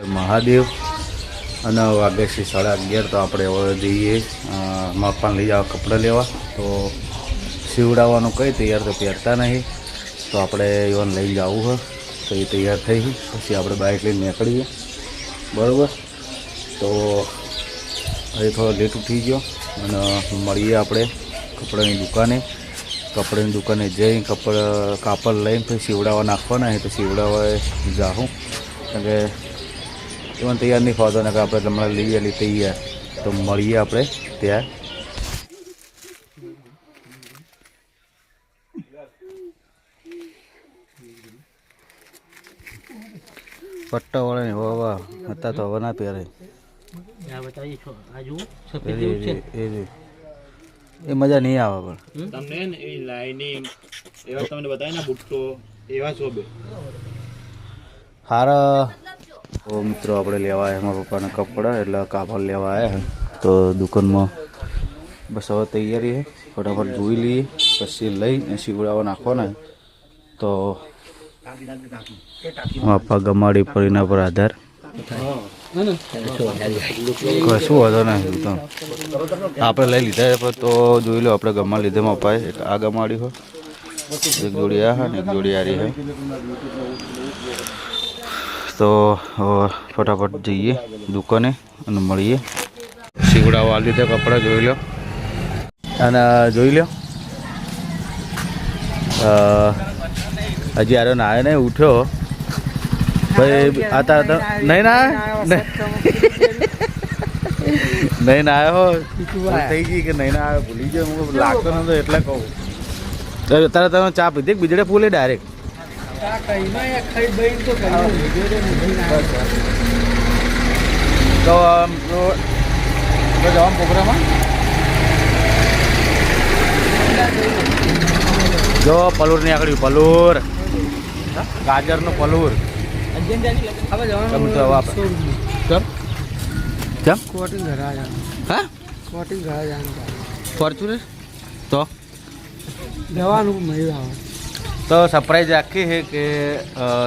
મહાદેવ અને વાગે છે 11:30 તો આપણે હવે જઈએ માપાને લઈ જાવ કપડાં લેવા. તો સીવડાવવાનું કંઈ તૈયાર તો પહેરતા નહીં, તો આપણે એવાને લઈને જવું હોય તો એ તૈયાર થઈ પછી આપણે બાઇક લઈને નીકળીએ. બરાબર, તો હજી થોડો લેટ ઉઠી ગયો અને મળીએ આપણે કપડાની દુકાને જઈ કાપડ લઈને પછી સીવડાવવા નાખવાના તો સીવડાવવા જાઉં, કારણ કે એમાં તૈયાર નહીં ફાવતો ને કે આપણે હમણાં લઈએ તૈયાર. તો મળીએ આપણે ત્યાં. પટ્ટાવાળા ને હવા હતા તો હવે ના પહેરે. એ મજા નહીં આવે પણ તમને એ લાઇનિંગ એવા તમને બતાવે ને બુટ્ટો એવા શોભે સારા. તો મિત્રો આપણે લેવા આવ્યા મારા પપ્પાના કપડાં એટલે કાપડ લેવા આવ્યા. તો દુકાનમાં બસ હવે તૈયારી છે, ફટાફટ જોઈ લઈએ પછી લઈને સીવડાવવા નાખવાના. તો પપ્પા ગમાડી પર એના પર આધાર કશું વાંધો નહીં. તો આપણે લઈ લીધા પણ તો જોઈ લો આપણે ગમા લીધે પપ્પાએ આ ગમાડી હોય, એક જોડી આ ને એક જોડી આ રહી હોય. તો ફટાફટ જઈએ દુકાને અને મળીએ. સીવડાવવા લીધે કપડાં જોઈ લો અને જોઈ લો હજી આરો નાયો નહીં ઉઠ્યો ભાઈ. आता नहीं ना नहीं ना आयो થઈ ગઈ કે નહીં ના આવ્યો ભૂલી ગયો. હું લાગતો નતો એટલે કહું. તારે તમે ચા પીધી બીજડે ફૂલે ડાયરેક્ટ તો જવાનું પ્રોગ્રામમાં જો પલુર ની આગળ પલુર ગાજરનું પલુર ફોર્ચ્યુનર તો તો સરપ્રાઈઝ રાખી છે કે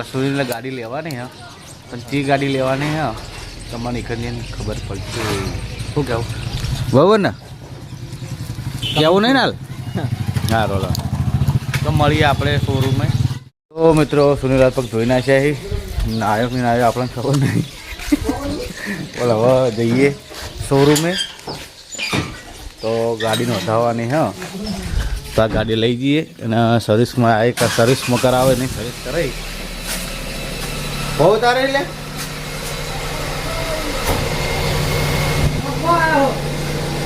સુનિલને ગાડી લેવાની હે, પણ ચી ગાડી લેવાની હે તમને એકની ખબર પડશે. શું કહેવું બરાબર ને? કહેવું નહીં ને હાલ? હા રોલો. તો મળીએ આપણે શોરૂમે. તો મિત્રો સુનિલ હાથ પગ ધોઈ નાખ્યા છે, નાયો કે નાયો આપણને ખબર નહીં. બોલો હવે જઈએ શોરૂમે. તો ગાડી નોંધાવવાની હા, તો આ ગાડી લઈ જઈએ અને સર્વિસમાં કરાવે નહીં, સર્વિસ કરાવી બહુ તારે લે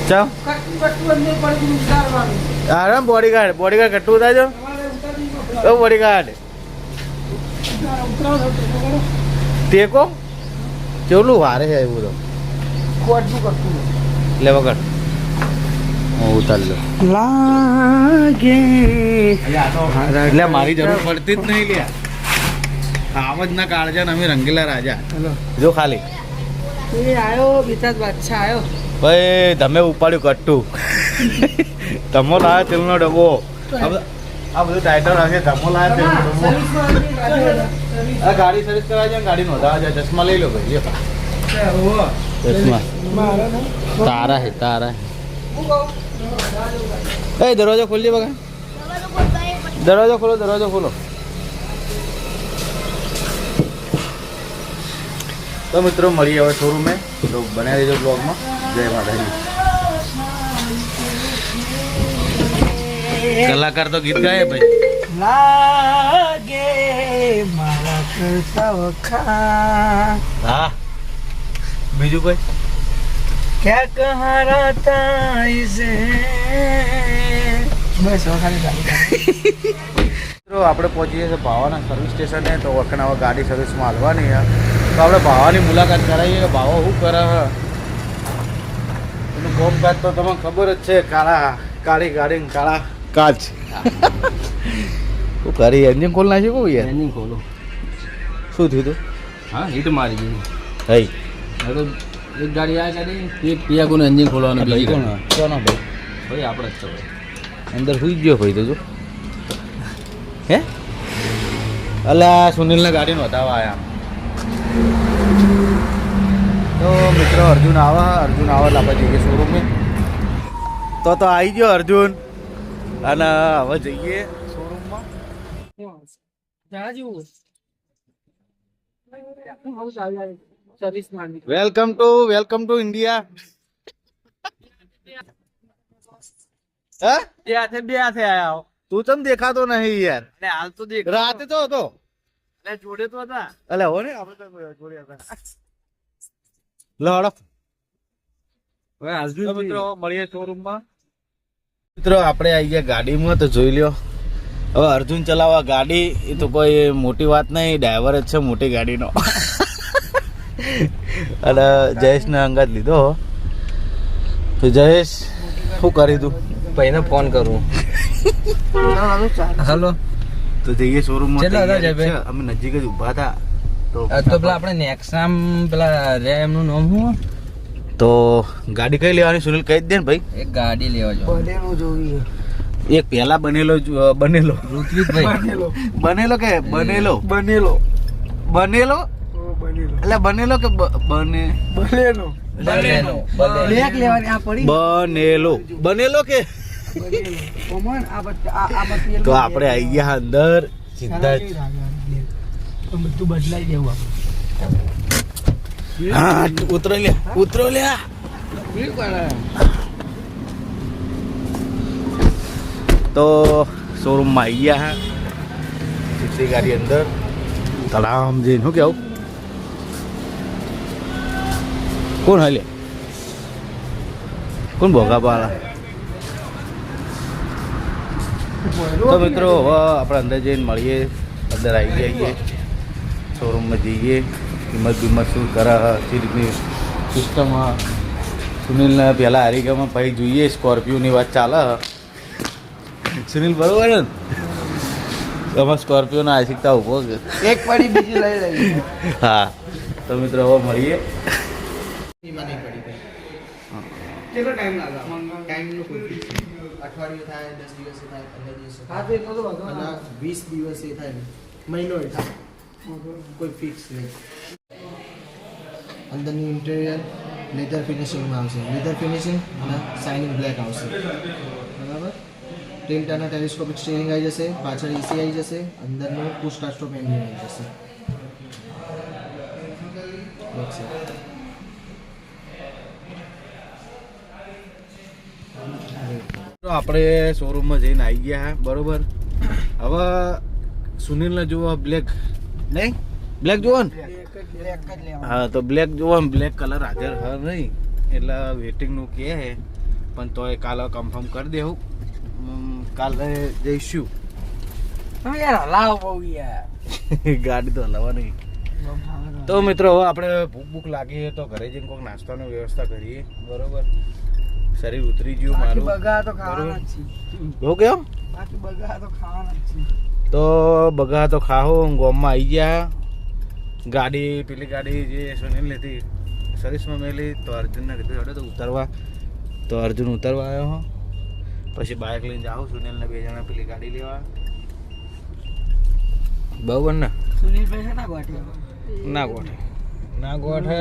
ચાલ આરામ. બોડીગાર્ડ કટવું થાય જો બોડીગાર્ડ ટેકો કેવલું વારે છે એવું તો લે વગર હું ઉતાર લો લાગે એટલે મારી જરૂર પડતી જ નહીં લે. આમ જ ના કાળજા ને અમે રંગીલા રાજા જો ખાલી ભાઈ તમે ઉપાડ્યું કટ્ટું ધમો લાવ્યો તેલનો ડબ્બો આ બધું ટાઈટલ હશે. ધમો લાવ્યો તેલનો ડબ્બો. આ ગાડી સર્વિસ કરાવી જાય, ગાડી નોંધાવા જાય. ચશ્મા લઈ લો ભાઈ. ચશ્મા તારા હે તારા. એ દરવાજો ખોલી બગા, દરવાજો ખોલો. તો મિત્રો મળીએ હવે શોરૂમે. તો બનાવી દેજો બ્લોગમાં. જય માતાજી. કલાકાર તો ગીત ગાય ભાઈ. લાગે મારા કરતા વખા. હા બીજું કોઈ ક્યાં કહારા તાઈ સે બસ મિત્રો આપણે પહોંચીએ છીએ ભાવાના સર્વિસ સ્ટેશને. તો વખણાવા ગાડી સર્વિસમાં હાલવાની છે, તો આપણે ભાવાની મુલાકાત કરાવીએ કે ભાવો શું કરે છે એનું કામકાજ. તો તમને ખબર જ છે, કાળી ગાડી કાળા કાચ. શું કરી એન્જિન ખોલ નાખ્યું કહું યાર? એન્જિન ખોલો. શું થયું હતું? હા હીટ મારી ગયું. હઈ એક ગાડી આ ગાડી એક પિયાગોનું એન્જિન ખોલવાનું. બીજી કોણ કોનો ભાઈ? ભાઈ આપણે જ તો અંદર સુઈ ગયો ભાઈ. તો જો હે અલા સુનિલને ગાડી નોંધાવા આવ્યા. મિત્રો અર્જુન આવે એટલે આપણે જઈએ શોરૂમે. તો આવી ગયો અર્જુન અને હવે જઈએ શોરૂમમાં. Welcome to India. બે હાથે આયા. તું ચમ દેખાતો નહીં યાર. હાલ તો દેખ. રાતે તો હતો. જોડે તો હતા. અલે હો ને આપણે જોડે હતા. લડો. મિત્રો મળીએ શોરૂમમાં. મિત્રો આપણે આવી ગયા ગાડીમાં. તો જોઈ લ્યો હવે અર્જુન ચલાવવા ગાડી. એ તો કોઈ મોટી વાત નહીં, ડ્રાઈવર જ છે મોટી ગાડીનો. અને જયેશને અંગાત લીધો. તો જયેશ શું કરી તું? ભાઈને ફોન કરું. હાલો. તો જઈએ શોરૂમમાં. અમે નજીક જ ઊભા હતા. તો પેલા આપણે નેક્સામ પેલા રે એમનું નામ શું? તો ગાડી કઈ લેવાની સુનિલ કહી દે ને ભાઈ. એક ગાડી લેવા જો. બનેલો જોઈએ. એક પહેલા બનેલો ઋત્વિકભાઈ. બનેલો કે બનેલો એટલે બનેલો કે બનેલો કે. તો આપણે આવી ગયા અંદર સીધા જ. બધું બદલાઈ દેવું. હા ઉતરો લ્યા. તો શોરૂમમાં આવી ગયા હા. સીધી ગાડી અંદર તળામ જઈને શું કેવું? કોણ હાલે? કોણ ભોગા પાલા? તો મિત્રો હવે આપણે અંદર જઈને મળીએ. અંદર આવી જઈએ શોરૂમમાં જઈએ. કિંમત શું કરે સી રીતની સિસ્ટમ. સુનિલને પહેલાં હારીગામાં પછી જોઈએ સ્કોર્પિયોની વાત ચાલે. સુનિલ બરોબર ને? તમારે સ્કોર્પિયોનો આશિકતા ઉભો કે એક પડી બીજી લઈ લઈએ. હા તો મિત્રો હવે મળીએ. કેટલો ટાઈમ લાગે? ટાઈમનું કોઈ અઠવાડિયું થાય, 10 દિવસ થાય, 15 દિવસ થાય. હા તો એટલો તો વધુ 20 દિવસ એ થાય, મહિનો એ થાય. કોઈ ફિક્સ નહીં. અંદરનું ઇન્ટેરિયર લેધર ફિનિશિંગમાં આવશે. લેધર ફિનિશિંગ અને શાઇનિંગ બ્લેક આવશે. બરાબર. ટિલ્ટરના ટેલિસ્કોપિક સ્ટીયરિંગ આવી જશે. પાછળ એસી આવી જશે. અંદરનું પુશ સ્ટાર્ટ સ્ટોપ એન્જિન આવી જશે. તો આપણે શોરૂમમાં જઈને આવી ગયા બરોબર. હવે સુનિલને જોવો બ્લેક નહીં, બ્લેક જોવો ને. હા તો બ્લેક જોવો ને. બ્લેક કલર હાજર હા નહીં એટલે વેટિંગનું કહે છે. પણ તોય કાલે કન્ફર્મ કરી દેવું. કાલે જઈશું. ગાડી તો હલાવવાની. તો મિત્રો હવે આપણે ભૂખ લાગી તો ઘરે જઈને કોઈક નાસ્તાની વ્યવસ્થા કરીએ બરોબર. શરીર ઉતરી ગયું મારું. બહુ કેમ તો બગા તો ખાઓ. ગોમમાં આવી ગયા. ગાડી પેલી ગાડી જે સુનિલ લીધી સર્વિસમાં મેલી. તો અર્જુનને કીધું હેડો તો ઉતરવા. તો અર્જુન ઉતરવા આવ્યો હો. પછી બાઇક લઈને જાઉં સુનિલને 2 જણા પેલી ગાડી લેવા. બરાબર ને? સુનિલભાઈ ના ગોઠે ના ગોઠે.